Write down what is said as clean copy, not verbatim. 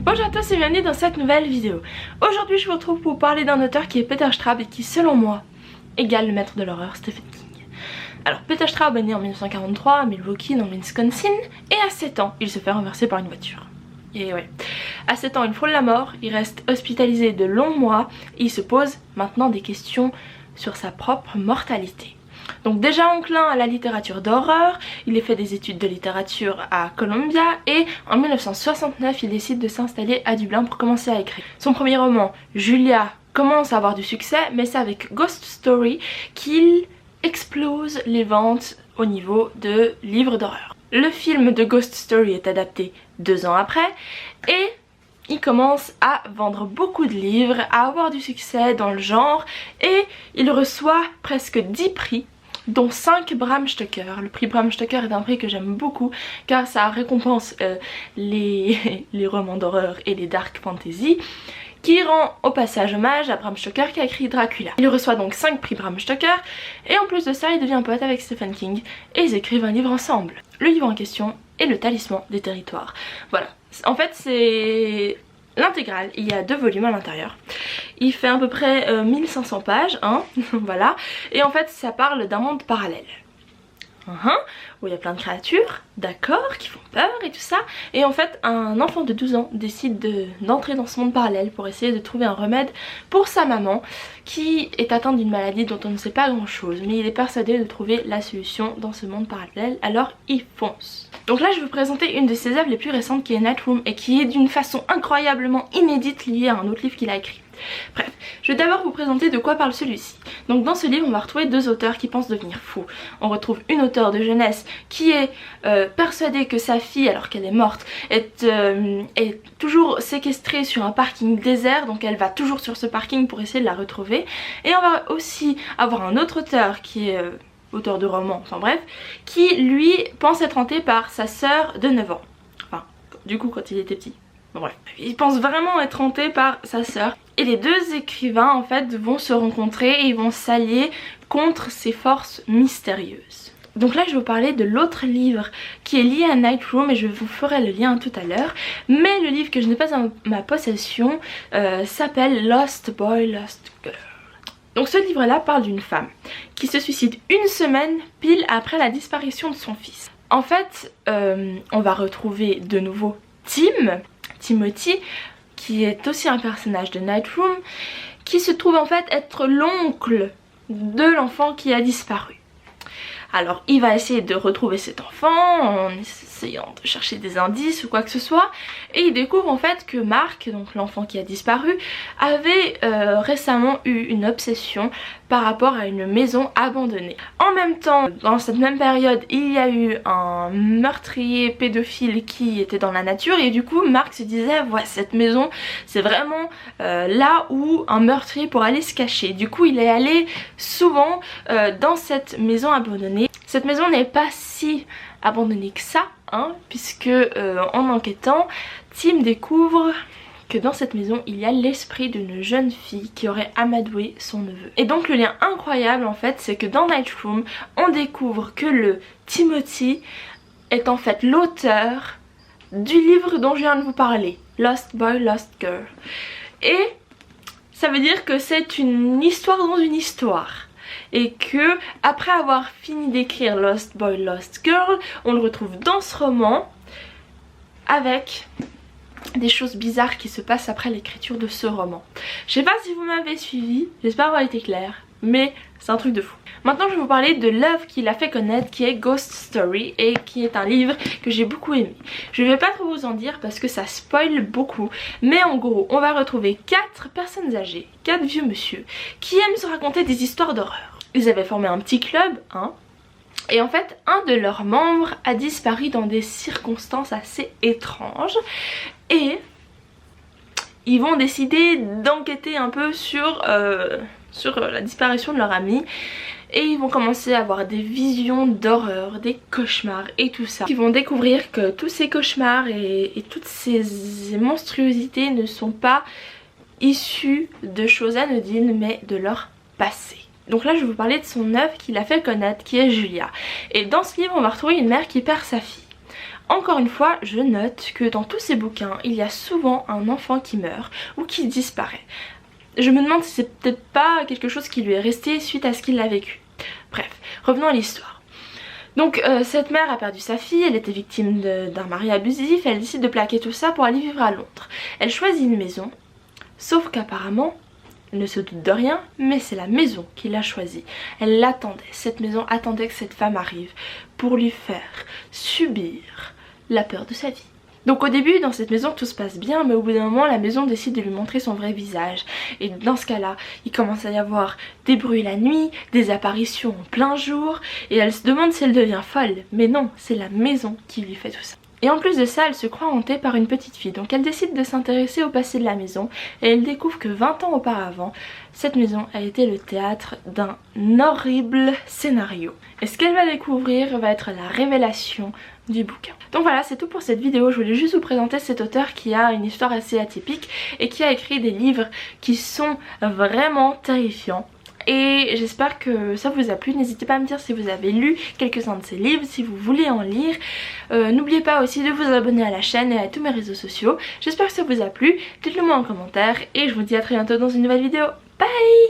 Bonjour à tous et bienvenue dans cette nouvelle vidéo. Aujourd'hui je vous retrouve pour parler d'un auteur qui est Peter Straub et qui selon moi égale le maître de l'horreur Stephen King. Alors Peter Straub est né en 1943 à Milwaukee dans le Wisconsin et à 7 ans il se fait renverser par une voiture. Et ouais, à 7 ans il frôle la mort, il reste hospitalisé de longs mois et il se pose maintenant des questions sur sa propre mortalité. Donc déjà enclin à la littérature d'horreur, il a fait des études de littérature à Columbia et en 1969 il décide de s'installer à Dublin pour commencer à écrire. Son premier roman, Julia, commence à avoir du succès, mais c'est avec Ghost Story qu'il explose les ventes au niveau de livres d'horreur. Le film de Ghost Story est adapté 2 ans après et il commence à vendre beaucoup de livres, à avoir du succès dans le genre et il reçoit presque 10 prix dont 5 Bram Stoker. Le prix Bram Stoker est un prix que j'aime beaucoup car ça récompense les romans d'horreur et les dark fantasy, qui rend au passage hommage à Bram Stoker qui a écrit Dracula. Il reçoit donc 5 prix Bram Stoker et en plus de ça il devient pote avec Stephen King et ils écrivent un livre ensemble. Le livre en question est Le Talisman des Territoires. Voilà, en fait c'est l'intégrale, il y a 2 volumes à l'intérieur. Il fait à peu près 1500 pages, hein, voilà. Et en fait ça parle d'un monde parallèle. Où il y a plein de créatures, d'accord, qui font peur et tout ça. Et en fait un enfant de 12 ans décide d'entrer dans ce monde parallèle pour essayer de trouver un remède pour sa maman qui est atteinte d'une maladie dont on ne sait pas grand chose. Mais il est persuadé de trouver la solution dans ce monde parallèle, alors il fonce. Donc là je vais vous présenter une de ses œuvres les plus récentes qui est Night Room et qui est d'une façon incroyablement inédite liée à un autre livre qu'il a écrit. Bref, je vais d'abord vous présenter de quoi parle celui-ci. Donc dans ce livre on va retrouver 2 auteurs qui pensent devenir fous. On retrouve une auteure de jeunesse qui est persuadée que sa fille, alors qu'elle est morte, est toujours séquestrée sur un parking désert. Donc elle va toujours sur ce parking pour essayer de la retrouver. Et on va aussi avoir un autre auteur qui est auteur de romans, enfin bref, qui lui pense être hanté par sa sœur de 9 ans. Enfin, du coup quand il était petit. Bon, bref, il pense vraiment être hanté par sa sœur. Et les 2 écrivains en fait vont se rencontrer et ils vont s'allier contre ces forces mystérieuses. Donc là je vais vous parler de l'autre livre qui est lié à Night Room et je vous ferai le lien tout à l'heure. Mais le livre que je n'ai pas en ma possession s'appelle Lost Boy, Lost Girl. Donc ce livre là parle d'une femme qui se suicide 1 semaine pile après la disparition de son fils. En fait on va retrouver de nouveau Timothy, qui est aussi un personnage de Night Room, qui se trouve en fait être l'oncle de l'enfant qui a disparu. Alors il va essayer de retrouver cet enfant en essayant de chercher des indices ou quoi que ce soit, et il découvre en fait que Mark, donc l'enfant qui a disparu, avait récemment eu une obsession par rapport à une maison abandonnée. En même temps, dans cette même période, il y a eu un meurtrier pédophile qui était dans la nature et du coup Mark se disait ouais, cette maison c'est vraiment là où un meurtrier pourrait aller se cacher. Du coup il est allé souvent dans cette maison abandonnée. Cette maison n'est pas si abandonnée que ça, hein, puisque en enquêtant, Tim découvre que dans cette maison il y a l'esprit d'une jeune fille qui aurait amadoué son neveu. Et donc le lien incroyable en fait c'est que dans Night Room on découvre que le Timothy est en fait l'auteur du livre dont je viens de vous parler, Lost Boy, Lost Girl. Et ça veut dire que c'est une histoire dans une histoire. Et que après avoir fini d'écrire Lost Boy, Lost Girl, on le retrouve dans ce roman avec des choses bizarres qui se passent après l'écriture de ce roman. Je sais pas si vous m'avez suivi, j'espère avoir été claire, mais c'est un truc de fou. Maintenant je vais vous parler de l'œuvre qui l'a fait connaître, qui est Ghost Story, et qui est un livre que j'ai beaucoup aimé. Je vais pas trop vous en dire parce que ça spoil beaucoup, mais en gros on va retrouver 4 personnes âgées, 4 vieux monsieur, qui aiment se raconter des histoires d'horreur. Ils avaient formé un petit club, hein, et en fait un de leurs membres a disparu dans des circonstances assez étranges et ils vont décider d'enquêter un peu sur la disparition de leur ami. Et ils vont commencer à avoir des visions d'horreur, des cauchemars et tout ça. Ils vont découvrir que tous ces cauchemars et toutes ces monstruosités ne sont pas issus de choses anodines mais de leur passé. Donc là je vais vous parler de son œuvre qui l'a fait connaître, qui est Julia. Et dans ce livre on va retrouver une mère qui perd sa fille. Encore une fois, je note que dans tous ces bouquins, il y a souvent un enfant qui meurt ou qui disparaît. Je me demande si c'est peut-être pas quelque chose qui lui est resté suite à ce qu'il a vécu. Bref, revenons à l'histoire. Donc cette mère a perdu sa fille, elle était victime d'un mari abusif, elle décide de plaquer tout ça pour aller vivre à Londres. Elle choisit une maison, sauf qu'apparemment, elle ne se doute de rien, mais c'est la maison qui l'a choisie. Elle l'attendait, cette maison attendait que cette femme arrive pour lui faire subir la peur de sa vie. Donc au début dans cette maison tout se passe bien, mais au bout d'un moment la maison décide de lui montrer son vrai visage. Et dans ce cas là il commence à y avoir des bruits la nuit, des apparitions en plein jour, et elle se demande si elle devient folle. Mais non, c'est la maison qui lui fait tout ça. Et en plus de ça, elle se croit hantée par une petite fille, donc elle décide de s'intéresser au passé de la maison et elle découvre que 20 ans auparavant, cette maison a été le théâtre d'un horrible scénario. Et ce qu'elle va découvrir va être la révélation du bouquin. Donc voilà, c'est tout pour cette vidéo. Je voulais juste vous présenter cet auteur qui a une histoire assez atypique et qui a écrit des livres qui sont vraiment terrifiants. Et j'espère que ça vous a plu. N'hésitez pas à me dire si vous avez lu quelques-uns de ces livres, si vous voulez en lire. N'oubliez pas aussi de vous abonner à la chaîne et à tous mes réseaux sociaux. J'espère que ça vous a plu. Dites-le moi en commentaire et je vous dis à très bientôt dans une nouvelle vidéo. Bye!